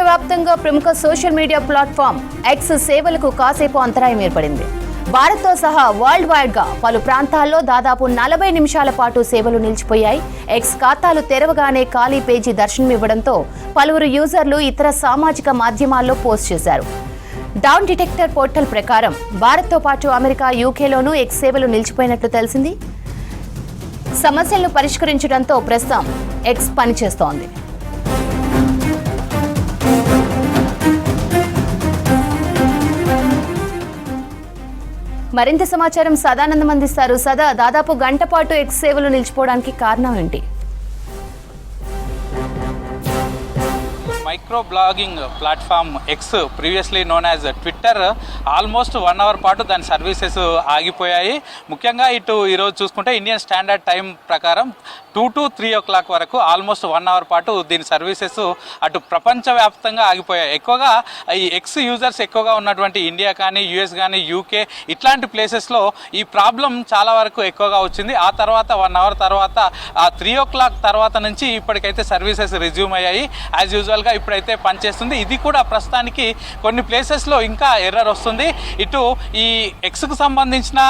ప్రపంచవ్యాప్తంగా ప్రముఖ social media platform X సేవలకు కాసేపు అంతరాయం ఏర్పడింది. భారత్తో సహా వరల్డ్ వైడ్ గా పలు ప్రాంతాల్లో దాదాపు 40 నిమిషాల పాటు సేవలు నిలిచిపోయాయి. ఎక్స్ ఖాతాలు తెరవగానే ఖాళీ పేజీ దర్శనమివ్వడంతో పలువురు యూజర్లు ఇతర సామాజిక మాధ్యమాల్లో పోస్ట్ చేశారు. డౌన్ డిటెక్టర్ పోర్టల్ ప్రకారం భారత్తో పాటు అమెరికా, యూకేలోనూ ఎక్స్ సేవలు నిలిచిపోయినట్లు తెలిసింది. సమస్యలను పరిష్కరించడంతో ప్రస్తుతం ఎక్స్ పనిచేస్తోంది. మరింత సమాచారం సదానందం అందిస్తారు. సదా, దాదాపు గంట పాటు ఎక్స్ సేవలు నిలిచిపోవడానికి కారణం ఏంటి? Micro blogging platform X, previously known as Twitter, almost 1 hour పాటు దాని సర్వీసెస్ ఆగిపోయాయి. ముఖ్యంగా ఈరోజు చూసుకుంటే ఇండియన్ స్టాండర్డ్ టైం ప్రకారం 2 to 3 o'clock వరకు ఆల్మోస్ట్ 1 అవర్ పాటు దీని సర్వీసెస్ అటు ప్రపంచవ్యాప్తంగా ఆగిపోయాయి. ఎక్కువగా ఈ ఎక్స్ యూజర్స్ ఎక్కువగా ఉన్నటువంటి ఇండియా కానీ, యుఎస్ కానీ, యూకే ఇట్లాంటి ప్లేసెస్లో ఈ ప్రాబ్లం చాలా వరకు ఎక్కువగా వచ్చింది. ఆ తర్వాత 1 అవర్ తర్వాత 3 o'clock తర్వాత నుంచి ఇప్పటికైతే సర్వీసెస్ రిజ్యూమ్ అయ్యాయి. యాజ్ యూజువల్గా ఇప్పుడైతే పనిచేస్తుంది. ఇది కూడా ప్రస్తుతానికి కొన్ని ప్లేసెస్లో ఇంకా ఎర్రర్ వస్తుంది. ఇటు ఈ ఎక్స్కు సంబంధించిన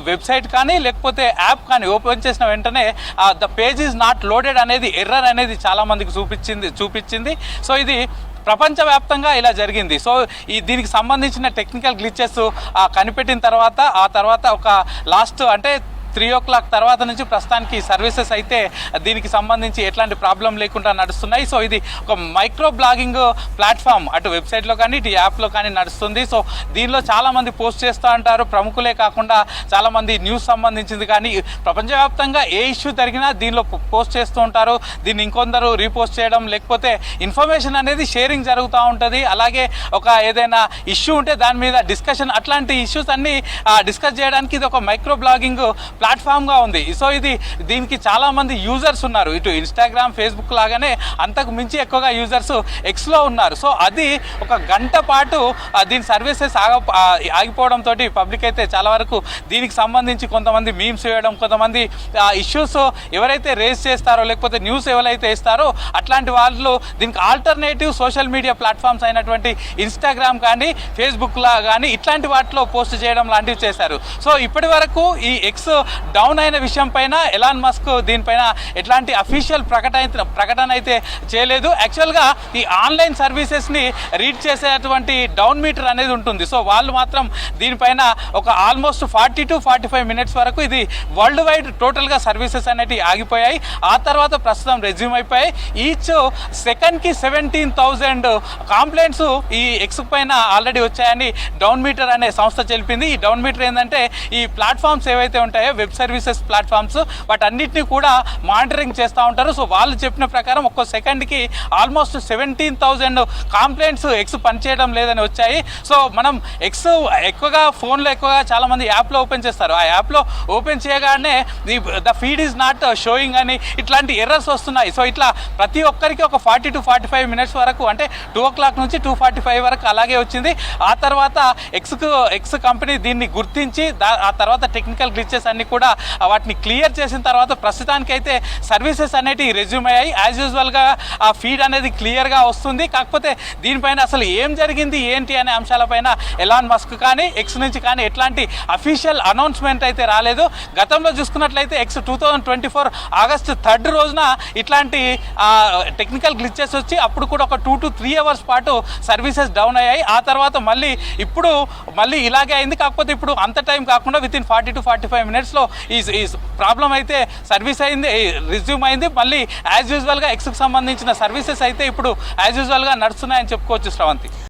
వెబ్సైట్ కానీ లేకపోతే యాప్ కానీ ఓపెన్ చేసిన వెంటనే the page is not loaded అనేది ఎర్రర్ అనేది చాలా మందికి చూపించింది. సో ఇది ప్రపంచవ్యాప్తంగా ఇలా జరిగింది. సో దీనికి సంబంధించిన టెక్నికల్ గ్లిచెస్ కనిపెట్టిన తర్వాత ఒక లాస్ట్ అంటే 3 o'clock తర్వాత నుంచి ప్రస్తుతానికి సర్వీసెస్ అయితే దీనికి సంబంధించి ఎట్లాంటి ప్రాబ్లం లేకుండా నడుస్తున్నాయి. సో ఇది ఒక మైక్రో బ్లాగింగ్ ప్లాట్ఫామ్, అటు వెబ్సైట్లో కానీ ఇటు యాప్లో కానీ నడుస్తుంది. సో దీనిలో చాలామంది పోస్ట్ చేస్తూ ఉంటారు. ప్రముఖులే కాకుండా చాలామంది న్యూస్ సంబంధించింది కానీ ప్రపంచవ్యాప్తంగా ఏ ఇష్యూ జరిగినా దీనిలో పోస్ట్ చేస్తూ ఉంటారు. దీన్ని ఇంకొందరు రీపోస్ట్ చేయడం, లేకపోతే ఇన్ఫర్మేషన్ అనేది షేరింగ్ జరుగుతూ ఉంటుంది. అలాగే ఒక ఏదైనా ఇష్యూ ఉంటే దాని మీద డిస్కషన్, అట్లాంటి ఇష్యూస్ అన్నీ డిస్కస్ చేయడానికి ఇది ఒక మైక్రో బ్లాగింగ్ ప్లాట్ఫామ్గా ఉంది. సో దీనికి చాలామంది యూజర్స్ ఉన్నారు. ఇటు ఇన్స్టాగ్రామ్, ఫేస్బుక్ లాగానే అంతకు మించి ఎక్కువగా యూజర్స్ ఎక్స్లో ఉన్నారు. సో అది ఒక గంట పాటు దీని సర్వీసెస్ ఆగిపోవడంతో పబ్లిక్ అయితే చాలా వరకు దీనికి సంబంధించి కొంతమంది మీమ్స్ వేయడం, కొంతమంది ఇష్యూస్ ఎవరైతే రేస్ చేస్తారో లేకపోతే న్యూస్ ఎవరైతే ఇస్తారో అట్లాంటి వాళ్ళు దీనికి ఆల్టర్నేటివ్ సోషల్ మీడియా ప్లాట్ఫామ్స్ అయినటువంటి ఇన్స్టాగ్రామ్ కానీ, ఫేస్బుక్లా కానీ ఇట్లాంటి వాటిలో పోస్ట్ చేయడం లాంటివి చేశారు. సో ఇప్పటి వరకు ఈ ఎక్స్ డౌన్ అయిన విషయం పైన ఎలాన్ మస్క్ దీనిపైన ఎట్లాంటి అఫీషియల్ ప్రకటన అయితే చేయలేదు. యాక్చువల్గా ఈ ఆన్లైన్ సర్వీసెస్ని రీడ్ చేసేటువంటి డౌన్ మీటర్ అనేది ఉంటుంది. సో వాళ్ళు మాత్రం దీనిపైన ఒక ఆల్మోస్ట్ 40 to 45 minutes వరకు ఇది వరల్డ్ వైడ్ టోటల్గా సర్వీసెస్ అనేవి ఆగిపోయాయి. ఆ తర్వాత ప్రస్తుతం రెజ్యూమ్ అయిపోయాయి. ఈచ్ సెకండ్కి 17,000 కంప్లైంట్స్ ఈ ఎక్స్ పైన ఆల్రెడీ వచ్చాయని డౌన్ మీటర్ అనే సంస్థ తెలిపింది. ఈ డౌన్ మీటర్ ఏంటంటే ఈ ప్లాట్ఫామ్స్ ఏవైతే ఉంటాయో వెబ్ సర్వీసెస్ ప్లాట్ఫామ్స్ వాటన్నిటిని కూడా మానిటరింగ్ చేస్తూ ఉంటారు. సో వాళ్ళు చెప్పిన ప్రకారం ఒక్కో సెకండ్కి ఆల్మోస్ట్ 17,000 కంప్లైంట్స్ ఎక్స్ పనిచేయడం లేదని వచ్చాయి. సో మనం ఎక్స్ ఎక్కువగా ఫోన్లో ఎక్కువగా చాలామంది యాప్లో ఓపెన్ చేస్తారు. ఆ యాప్లో ఓపెన్ చేయగానే the feed is not showing అని ఇట్లాంటి ఎర్రర్స్ వస్తున్నాయి. సో ఇట్లా ప్రతి ఒక్కరికి ఒక 40 to 45 minutes వరకు, అంటే 2 o'clock నుంచి 2:45 వరకు అలాగే వచ్చింది. ఆ తర్వాత ఎక్స్ కంపెనీ దీన్ని గుర్తించి ఆ తర్వాత టెక్నికల్ గ్లిచెస్ అన్ని కూడా వాటిని క్లియర్ చేసిన తర్వాత ప్రస్తుతానికైతే సర్వీసెస్ అనేటివి రెజ్యూమ్ అయ్యాయి. యాజ్ యూజువల్గా ఆ ఫీడ్ అనేది క్లియర్గా వస్తుంది. కాకపోతే దీనిపైన అసలు ఏం జరిగింది ఏంటి అనే అంశాలపైన ఎలాన్ మస్క్ కానీ ఎక్స్ నుంచి కానీ ఎట్లాంటి అఫీషియల్ అనౌన్స్మెంట్ అయితే రాలేదు. గతంలో చూసుకున్నట్లయితే ఎక్స్ 2024 August 3rd రోజున ఇట్లాంటి టెక్నికల్ గ్లిచెస్ వచ్చి అప్పుడు కూడా ఒక 2 to 3 hours పాటు సర్వీసెస్ డౌన్ అయ్యాయి. ఆ తర్వాత ఇప్పుడు మళ్ళీ ఇలాగే అయింది. కాకపోతే ఇప్పుడు అంత టైం కాకుండా విత్ ఇన్ 40 to 45 minutesలో ఈ ప్రాబ్లం అయితే సర్వీస్ అయింది, రిజ్యూమ్ అయింది. మళ్ళీ యాజ్ యూజువల్గా ఎక్స్కి సంబంధించిన సర్వీసెస్ అయితే ఇప్పుడు యాజ్ యూజువల్గా నడుస్తున్నాయని చెప్పుకోవచ్చు శ్రవంతి.